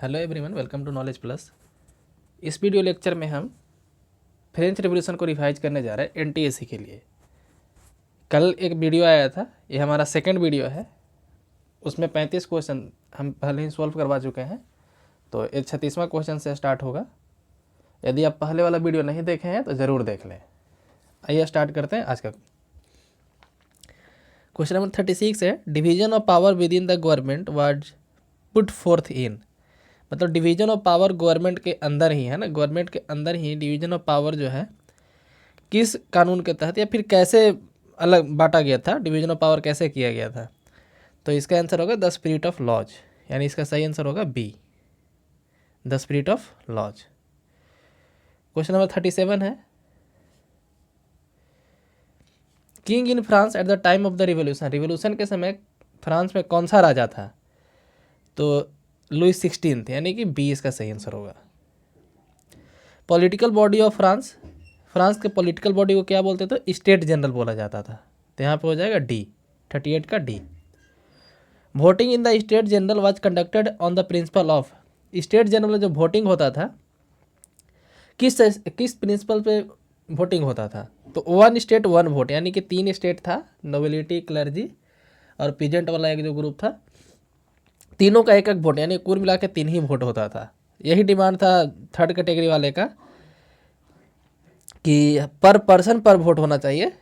Hello everyone, welcome to knowledge plus. इस video lecture में हम फ्रेंच रिवॉल्यूशन को रिवाइज करने जा रहे हैं एनटीएससी के लिए। कल एक वीडियो आया था, ये हमारा सेकंड वीडियो है। उसमें 35 क्वेश्चन हम पहले ही सॉल्व करवा चुके हैं, तो ये 36वां क्वेश्चन से स्टार्ट होगा। यदि आप पहले वाला वीडियो नहीं देखे हैं तो ज़रूर देख लें। आइए स्टार्ट करते हैं आज का क्वेश्चन। नंबर 36 है, division of power within the government was put forth in. मतलब डिवीजन ऑफ पावर गवर्नमेंट के अंदर ही है ना, गवर्नमेंट के अंदर ही डिवीजन ऑफ पावर जो है किस कानून के तहत या फिर कैसे अलग बांटा गया था, डिवीजन ऑफ पावर कैसे किया गया था। तो इसका आंसर होगा द स्पिरिट ऑफ लॉज, यानी इसका सही आंसर होगा B, the spirit of laws. Question number 37 है, king in France at the time of the revolution. Revolution के समय फ्रांस में कौन सा राजा था? तो लुइस 16, यानी कि बी इसका सही आंसर होगा। Political body of France, France के पॉलिटिकल बॉडी को क्या बोलते थे? स्टेट जनरल बोला जाता था, तो यहाँ पे हो जाएगा डी, 38 का D. Voting in the state general was conducted on the principle of. State general जो वोटिंग होता था किस प्रिंसिपल पे वोटिंग होता था? तो वन स्टेट वन वोट, यानी कि 3 स्टेट था, नोबिलिटी, क्लर्जी और पीजेंट वाला एक जो ग्रुप था, तीनों का एक एक वोट, यानी कुल मिला के 3 ही वोट होता था। यही डिमांड था थर्ड कैटेगरी वाले का कि पर पर्सन पर वोट होना चाहिए,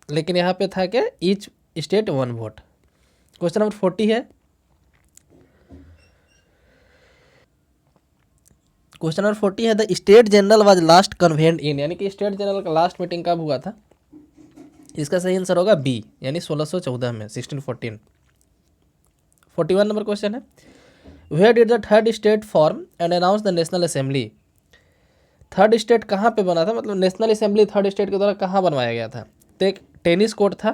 लेकिन यहाँ पे था कि each state one vote. Question number 40 है, क्वेश्चन नंबर 40 है, the state general was last convened in, यानी कि स्टेट जनरल का लास्ट मीटिंग कब हुआ था? इसका सही आंसर होगा बी, यानी 1614 में, 1614। 41 नंबर क्वेश्चन है, where did the third state form and announce the national assembly. Third state कहाँ पे बना था, मतलब नेशनल असेंबली थर्ड स्टेट के द्वारा कहाँ बनवाया गया था? तो एक टेनिस कोर्ट था,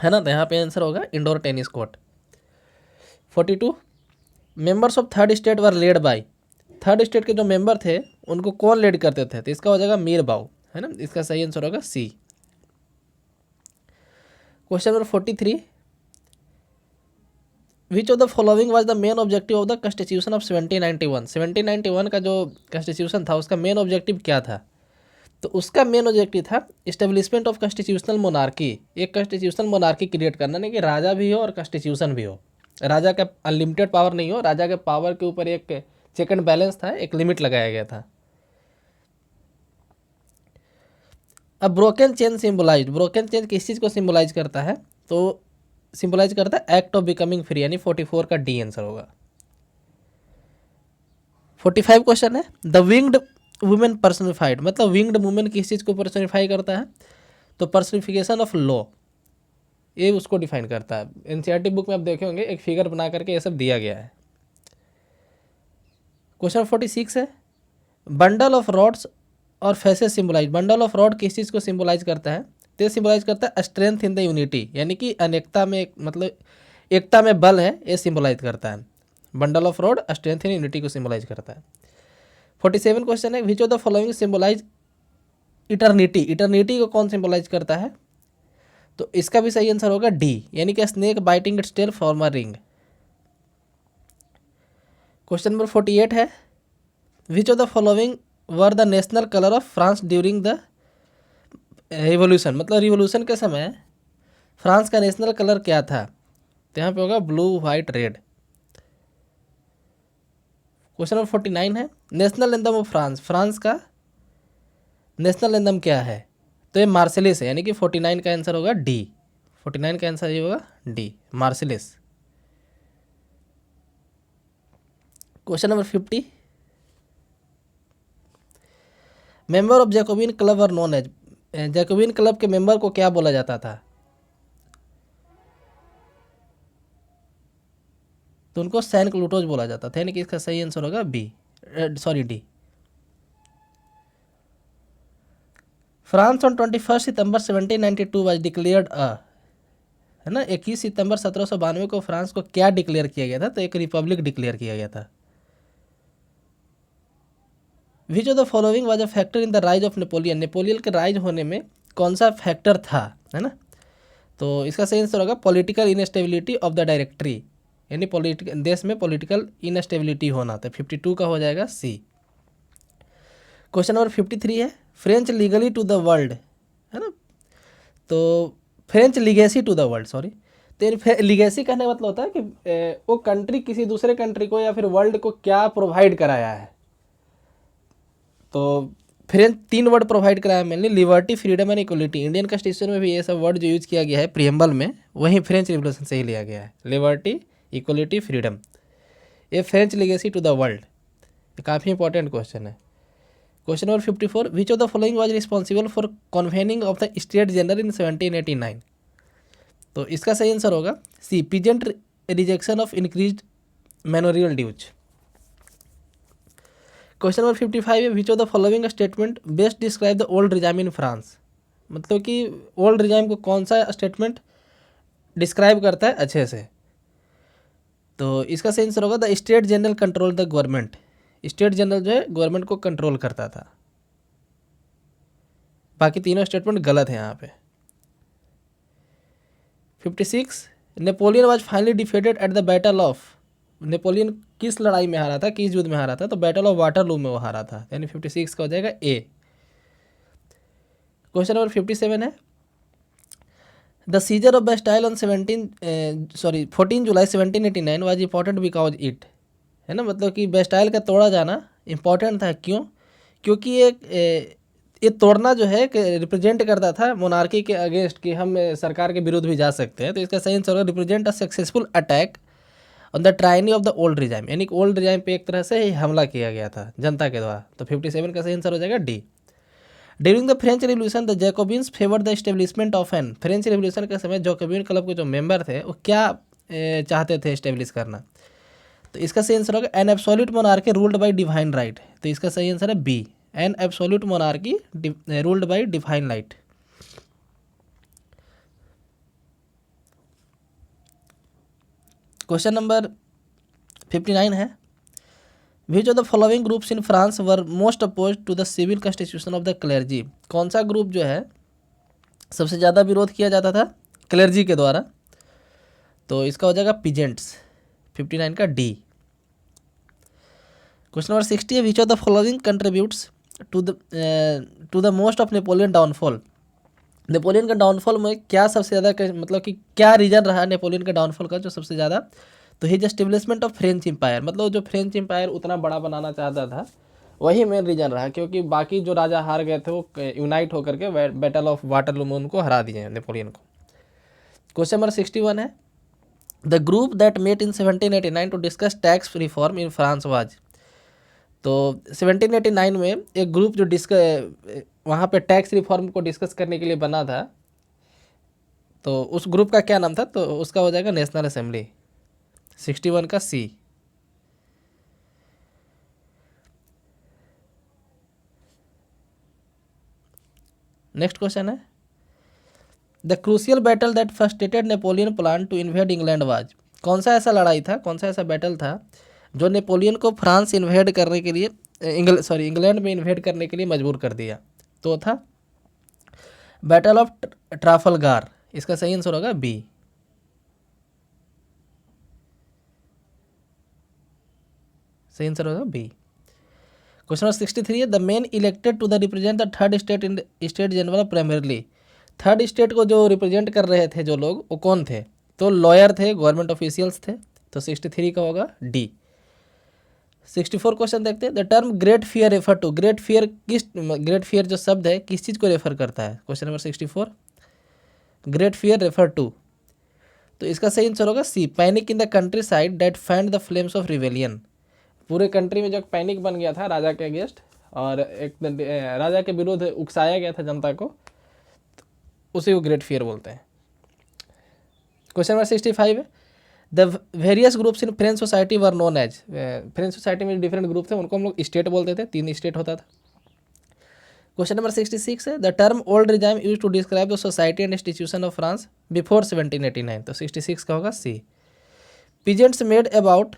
है ना, तो यहाँ पे आंसर होगा indoor tennis court. 42, members of third state were led by. Third state के जो मेंबर थे उनको कौन लीड करते थे? तो इसका हो जाएगा मीर बाऊ, है ना, इसका सही आंसर होगा C. Question number 43, which of the following was the main objective of the constitution of 1791। 1791 का जो कॉन्स्टिट्यूशन था उसका मेन ऑब्जेक्टिव क्या था? तो उसका मेन ऑब्जेक्टिव था इस्टेब्लिशमेंट ऑफ कॉन्स्टिट्यूशनल मोनार्की, एक कॉन्स्टिट्यूशनल मोनार्की क्रिएट करना, नहीं कि राजा भी हो और कॉन्स्टिट्यूशन भी हो, राजा का अनलिमिटेड पावर नहीं हो, राजा के पावर के ऊपर एक चेक एंड बैलेंस था, एक लिमिट लगाया गया था। अब broken chain symbolise, broken chain किस चीज़ को सिंबलाइज करता है? तो सिंबलाइज करता है एक्ट ऑफ बिकमिंग फ्री, यानी 44 का डी आंसर होगा। 45 क्वेश्चन है, द विंग्ड वुमेन पर्सनिफाइड, मतलब विंग्ड वुमेन किस चीज़ को पर्सनिफाई करता है? तो पर्सनिफिकेशन ऑफ लॉ, ये उसको डिफाइन करता है। एनसीईआरटी बुक में आप देखे होंगे एक फिगर बना करके ये सब दिया गया है। क्वेश्चन 46 है, बंडल ऑफ रॉड्स और fasces symbolise. Bundle of rod किस चीज़ को सिंबलाइज करता है? तो सिंबलाइज करता है स्ट्रेंथ इन द यूनिटी, यानी कि अनेकता में, मतलब एकता में बल है, ये सिंबलाइज करता है। Bundle of rod strength in unity को सिंबलाइज करता है। 47 क्वेश्चन है, which of the following symbolise eternity. Eternity को कौन सिंबलाइज करता है? तो इसका भी सही आंसर होगा डी, यानी कि snake biting its tail form a ring. Question number 48 है, which of the following were the national colour of France during the revolution. मतलब रिवोल्यूशन के समय फ्रांस का नेशनल कलर क्या था? तो यहाँ पे होगा blue, white, red. Question number 49 है, national anthem of France, France का नेशनल एंथम क्या है? तो ये मार्सेलिस है, यानी कि 49 का आंसर होगा डी, 49 का आंसर ये होगा D, मार्सेलिस। Question number 50, member of Jacobin club और नॉन एज। जैकोबिन क्लब के मेंबर को क्या बोला जाता था? तो उनको सैन क्लूटोज बोला जाता था, यानी कि इसका सही आंसर होगा B, sorry D. France on 21 September 1792 was declared a, है ना, 21 सितंबर 1792 को फ्रांस को क्या डिक्लेयर किया गया था? तो एक रिपब्लिक डिक्लेयर किया गया था। विच of the following was a factor in the rise of Napoleon. Napoleon के राइज होने में कौन सा फैक्टर था, है ना? तो इसका सही आंसर होगा political instability of the directory, यानी पॉलिटिकल देश में पॉलिटिकल इनस्टेबिलिटी होना, तो 52 का हो जाएगा सी। क्वेश्चन नंबर 53 है French legally to the world, है ना, तो French legacy to the world, sorry, तो लीगेसी कहने का मतलब होता है कि वो कंट्री किसी दूसरे कंट्री को या फिर वर्ल्ड को क्या प्रोवाइड कराया है। तो फ्रेंच 3 वर्ड प्रोवाइड कराया mainly, liberty, freedom and equality. Indian constitution में भी ये सब वर्ड जो यूज किया गया है प्रियम्बल में, वहीं फ्रेंच रिवोल्यूशन से ही लिया गया है, लिबर्टी, इक्वलिटी, फ्रीडम। ये French legacy to the world, ये काफ़ी इंपॉर्टेंट क्वेश्चन है। Question number 54, which of the following was responsible for convening of the state general in 1789। तो इसका सही आंसर होगा C, peasant rejection of increased manorial dues. Question number 55 है which of the following statement best describe the old regime in France. मतलब कि old regime को कौन सा स्टेटमेंट डिस्क्राइब करता है अच्छे से। तो इसका सही आंसर होगा the state general control the government. State general जो है गवर्नमेंट को कंट्रोल करता था। बाकी तीनों स्टेटमेंट गलत है यहाँ पे। 56, Napoleon was finally defeated at the battle of. Napoleon किस लड़ाई में हारा था, किस युद्ध में हारा था, तो बैटल ऑफ वाटरलू में वो हारा था, यानी 56 का हो जाएगा ए। क्वेश्चन नंबर 57 है the seizure of Bastille on 14 July 1789 was important because it, है ना, मतलब कि बेस्टाइल का तोड़ा जाना इंपॉर्टेंट था, क्यों, क्योंकि ये तोड़ना जो है रिप्रेजेंट करता था मोनार्की के अगेंस्ट कि हम सरकार के विरुद्ध भी जा सकते हैं। तो इसका सही आंसर होगा represent a successful attack on the tyranny of the old regime, यानी ओल्ड रिजाइम पे एक तरह से ही हमला किया गया था जनता के द्वारा। तो 57 का सही आंसर हो जाएगा D. During the French revolution the Jacobins favour the establishment of an. French revolution के समय जैकोबिन क्लब के जो मेंबर थे वो क्या चाहते थे एस्टेब्लिश करना। तो इसका सही आंसर होगा an absolute monarchy ruled by divine right. तो इसका सही आंसर है B, an absolute monarchy ruled by divine right. Question number 59 है which of the following groups in France were most oppose to the civil constitution of the clergy. कौन सा group जो है सबसे ज़्यादा विरोध किया जाता था क्लर्जी के द्वारा। तो इसका हो जाएगा पीजेंट्स, 59 का डी। क्वेश्चन नंबर 60 है which of the following contributes to the most of Napoleon downfall. Napoleon का डाउनफॉल में क्या सबसे ज़्यादा, मतलब कि क्या रीजन रहा नेपोलियन का डाउनफॉल का जो सबसे ज़्यादा, तो his establishment of French empire. मतलब जो फ्रेंच एम्पायर उतना बड़ा बनाना चाहता था वही मेन रीजन रहा, क्योंकि बाकी जो राजा हार गए थे वो यूनाइट होकर के बैटल ऑफ वाटरलू में उनको हरा दिए नेपोलियन को। क्वेश्चन नंबर 61 है the group that met in 1789 to discuss tax reform in France was. तो 1789 में एक ग्रुप जो वहाँ पे टैक्स रिफॉर्म को डिस्कस करने के लिए बना था, तो उस ग्रुप का क्या नाम था, तो उसका हो जाएगा नेशनल असेंबली, 61 का सी। नेक्स्ट क्वेश्चन है the crucial battle that frustrated Napoleon plan to invade England was. कौन सा ऐसा लड़ाई था, कौन सा ऐसा बैटल था जो नेपोलियन को फ्रांस इन्वेड करने के लिए इंग्लैंड में इन्वेड करने के लिए मजबूर कर दिया। तो था बैटल ऑफ ट्राफलगार। इसका सही आंसर होगा बी। सही आंसर होगा बी। क्वेश्चन नंबर 63 है the men elected to the represent the third state in state general primarily. Third state को जो रिप्रेजेंट कर रहे थे जो लोग, वो कौन थे, तो लॉयर थे, गवर्नमेंट ऑफिशियल्स थे। तो 63 का होगा डी। 64 क्वेश्चन देखते हैं the term great fear refer to. Great fear जो शब्द है किस चीज़ को रेफर करता है। Question number 64 great fear refer to. तो इसका सही आंसर होगा C, panic in the countryside that fanned the flames of rebellion. पूरे कंट्री में जो पैनिक बन गया था राजा के अगेंस्ट और एक राजा के विरुद्ध उकसाया गया था जनता को, उसी को ग्रेट फियर बोलते हैं। क्वेश्चन नंबर 65 है the various groups in French society were known as. French society में डिफरेंट ग्रुप थे, उनको हम लोग स्टेट बोलते थे, 3 स्टेट होता था। क्वेश्चन नंबर 66 है the term old regime use to describe the society and institution of France before 1789। तो 66 का होगा सी। पीजेंट्स मेड अबाउट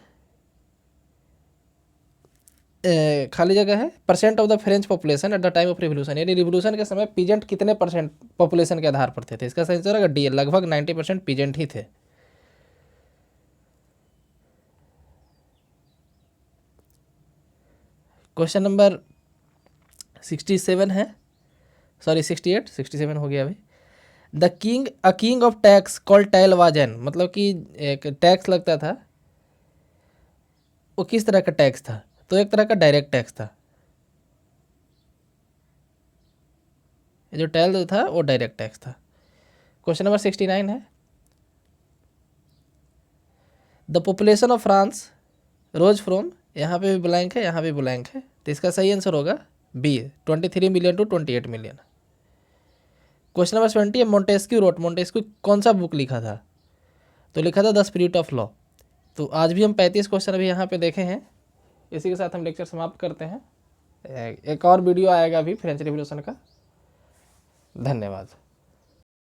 खाली जगह है percent of the French population at the time of revolution. यानी रिवोल्यूशन के समय पीजेंट कितने परसेंट पॉपुलेशन के आधार पर थे। तो इसका सही आंसर होगा डी, लगभग 90% पीजेंट ही थे। क्वेश्चन नंबर 67 है, सॉरी 68, 67 हो गया अभी। A kind of tax called taille was an, मतलब कि एक टैक्स लगता था, वो किस तरह का टैक्स था? तो एक तरह का डायरेक्ट टैक्स था। ये जो टैल था वो डायरेक्ट टैक्स था। क्वेश्चन नंबर 69 है, the population of France rose from, यहाँ पे भी ब्लैंक है, यहाँ भी ब्लैंक है, तो इसका सही आंसर होगा B, 23 million to 28 million. Question number 70 है, मोंटेस्क्यू रोट, मोंटेस्क्यू कौन सा बुक लिखा था? तो लिखा था द स्पिरिट ऑफ लॉ। तो आज भी हम 35 क्वेश्चन अभी यहाँ पे देखे हैं। इसी के साथ हम लेक्चर समाप्त करते हैं। एक और वीडियो आएगा अभी फ्रेंच रिवॉल्यूशन का। धन्यवाद।